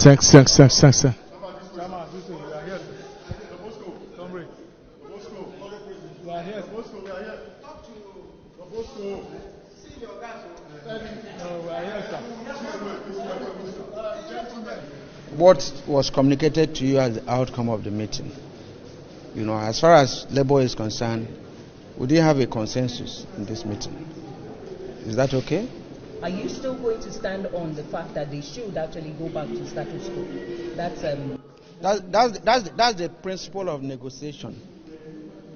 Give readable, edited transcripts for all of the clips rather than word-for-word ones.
Sir. What was communicated to you as the outcome of the meeting? As far as Labour is concerned, we didn't have a consensus in this meeting. Is that okay? Are you still going to stand on the fact that they should actually go back to status quo? That's the principle of negotiation.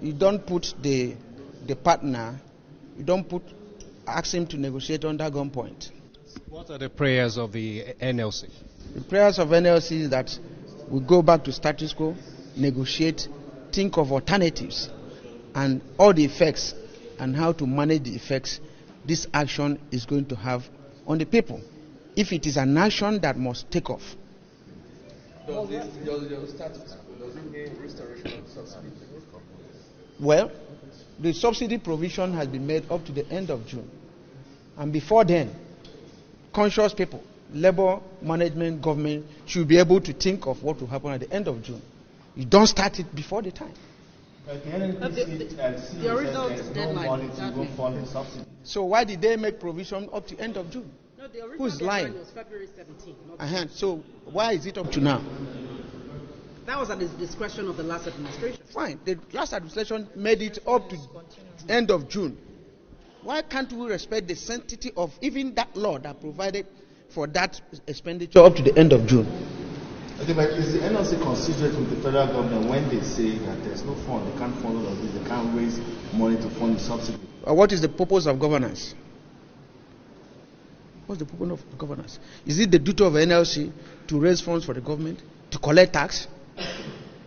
You don't put the partner, ask him to negotiate under gunpoint. What are the prayers of the NLC? The prayers of NLC is that we go back to status quo, negotiate, think of alternatives, and all the effects and how to manage the effects this action is going to have on the people. If it is an action that must take off. Does your status does it mean restoration of subsidy? Well, the subsidy provision has been made up to the end of June. And before then, conscious people, Labour, management, government should be able to think of what will happen at the end of June. You don't start it before the time. The original deadline. So why did they make provision up to end of June? No, the original Who's lying? deadline was February 17th. So why is it up to now? That was at the discretion of the last administration. Fine. The last administration made it up to end of June. Why can't we respect the sanctity of even that law that provided for that expenditure up to the end of June? Okay, but is the NLC considerate with the federal government when they say that there's no fund, they can't fund all of this, they can't raise money to fund the subsidy? What is the purpose of governance? What's the purpose of governance? Is it the duty of NLC to raise funds for the government, to collect tax,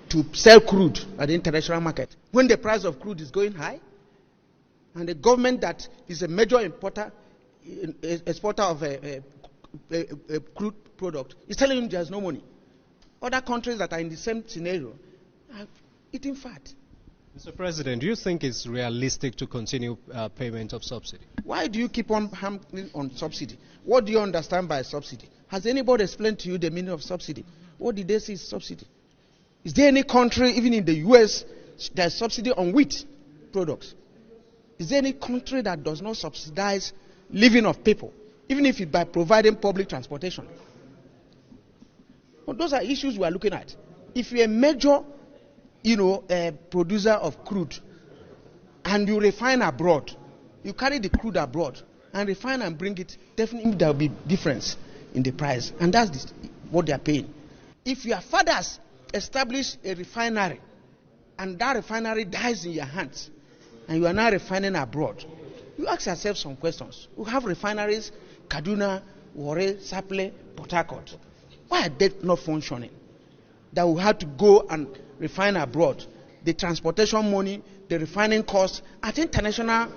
to sell crude at the international market when the price of crude is going high? And the government that is a major exporter of a crude product is telling him there's no money. Other countries that are in the same scenario are eating fat. Mr. President, do you think it's realistic to continue payment of subsidy? Why do you keep on hammering on subsidy? What do you understand by subsidy? Has anybody explained to you the meaning of subsidy? What did they say is subsidy? Is there any country, even in the US, that has subsidy on wheat products? Is there any country that does not subsidize living of people, even if it by providing public transportation? Well, those are issues we are looking at. If you're a major, producer of crude, and you refine abroad, you carry the crude abroad and refine and bring it, definitely there will be difference in the price, and that's what they are paying. If your fathers establish a refinery, and that refinery dies in your hands, and you are now refining abroad, you ask yourself some questions. We have refineries, Kaduna, Warri, Sapele, Port Harcourt. Why are they not functioning? That we have to go and refine abroad. The transportation money, the refining cost at international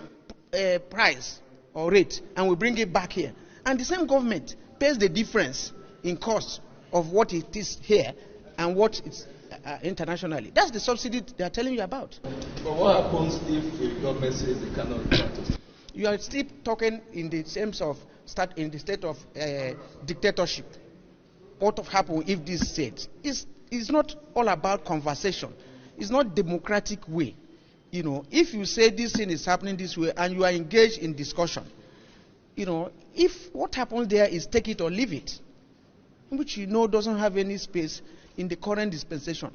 price or rate, and we bring it back here. And the same government pays the difference in cost of what it is here and what it's internationally. That's the subsidy they are telling you about. But what happens if the government says they cannot practice? You are still talking in the sense of in the state of dictatorship. What will happen if this state is not all about conversation? It's not democratic way. If you say this thing is happening this way and you are engaged in discussion, if what happens there is take it or leave it, which doesn't have any space in the current dispensation.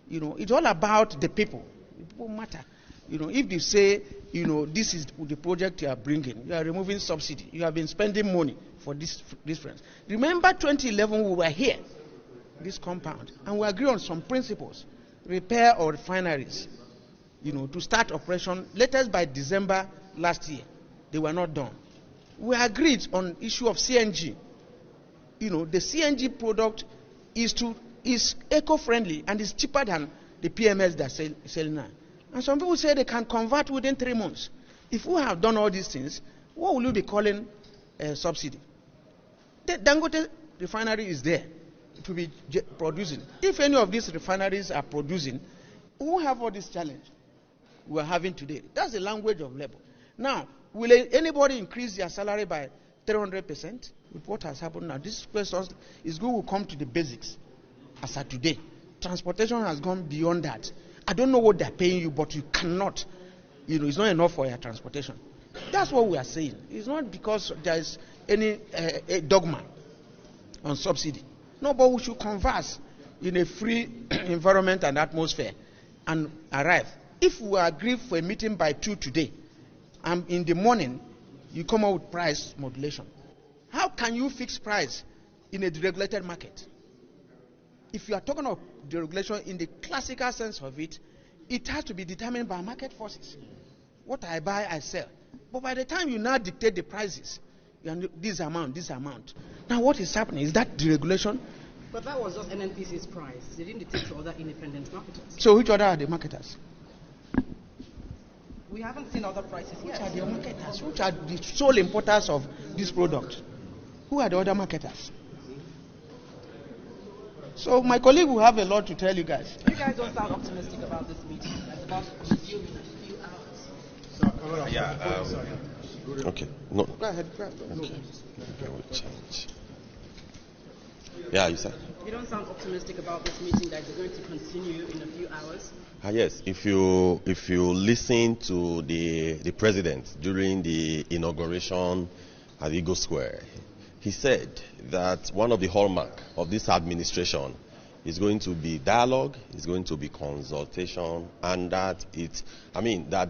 It's all about the people. The people matter. If they say, this is the project you are bringing, you are removing subsidy, you have been spending money for this difference. Remember 2011 we were here, this compound, and we agreed on some principles. Repair our refineries, to start operation latest by December last year. They were not done. We agreed on issue of CNG. The CNG product is eco-friendly and is cheaper than the PMS that are selling now. And some people say they can convert within 3 months. If we have done all these things, what will you be calling subsidy? The Dangote refinery is there to be producing. If any of these refineries are producing, we won't have all this challenge we are having today. That's the language of labor. Now, will anybody increase their salary by 300% with what has happened now. This question is good. Will come to the basics as of today. Transportation has gone beyond that. I don't know what they're paying you, but you cannot. It's not enough for your transportation. That's what we are saying. It's not because there is any a dogma on subsidy. No, but we should converse in a free environment and atmosphere and arrive. If we agree for a meeting by 2 today, and in the morning you come out with price modulation, how can you fix price in a deregulated market? If you are talking of deregulation in the classical sense of it, it has to be determined by market forces. What I buy, I sell. But by the time you now dictate the prices, this amount. Now what is happening? Is that deregulation? But that was just NNPC's price. They didn't dictate to other independent marketers. So which other are the marketers? We haven't seen other prices Which yet. are the marketers? Which are the sole importers of this product? Who are the other marketers? So my colleague will have a lot to tell you guys. You guys don't sound optimistic about this meeting. It's about to consume in a few hours. Okay. No. Go ahead. No. Okay, we'll change. Yeah, you said. You don't sound optimistic about this meeting that is going to continue in a few hours. Yes, if you listen to the president during the inauguration at Eagle Square, he said that one of the hallmark of this administration is going to be dialogue, is going to be consultation, and that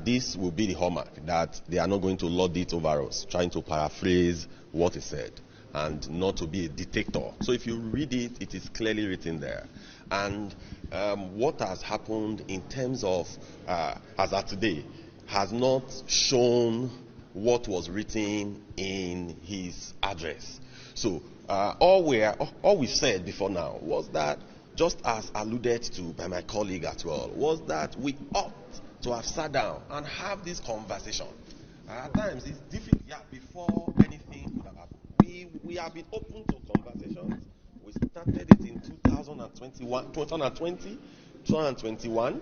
this will be the hallmark, that they are not going to lord it over us, trying to paraphrase what he said, and not to be a dictator. So if you read it, it is clearly written there. And what has happened in terms of, as of today, has not shown what was written in his address. So all we've said before now was that, just as alluded to by my colleague as well, was that we ought to have sat down and have this conversation. At times it's difficult, before anything could have happened. We have been open to conversations. We started it in 2021,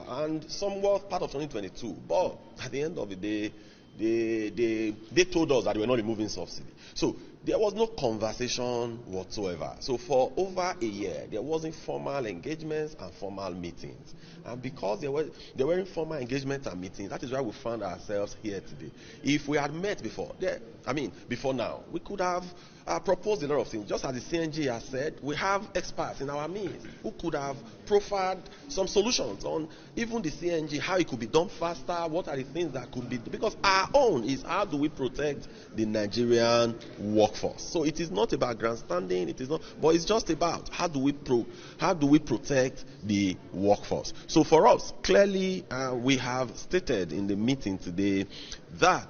and somewhat part of 2022. But at the end of the day, they told us that they were not removing subsidy. So there was no conversation whatsoever. So for over a year, there wasn't formal engagements and formal meetings. And because there were informal engagements and meetings, that is why we found ourselves here today. If we had met before now, we could have proposed a lot of things. Just as the CNG has said, we have experts in our midst who could have proffered some solutions on even the CNG, how it could be done faster, what are the things that could be done. Because our own is, how do we protect the Nigerian workforce? So it is not about grandstanding, but it's just about how do we protect the workforce. So for us, clearly, we have stated in the meeting today that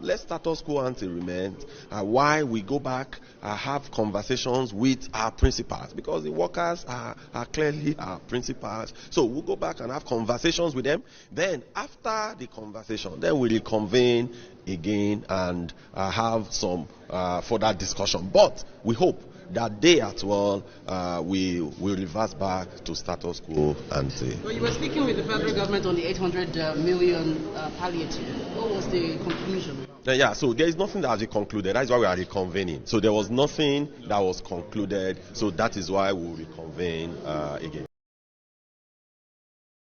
let's status quo ante remain, while we go back, have conversations with our principals, because the workers are clearly our principals. So we'll go back and have conversations with them. Then after the conversation, then we'll reconvene again and have some further discussion. But we hope that day as well, we will reverse back to status quo ante. Well, you were speaking with the federal government on the 800 million palliative. What was the conclusion? So there is nothing that has been concluded. That's why we are reconvening. So there was nothing that was concluded. So that is why we will reconvene again.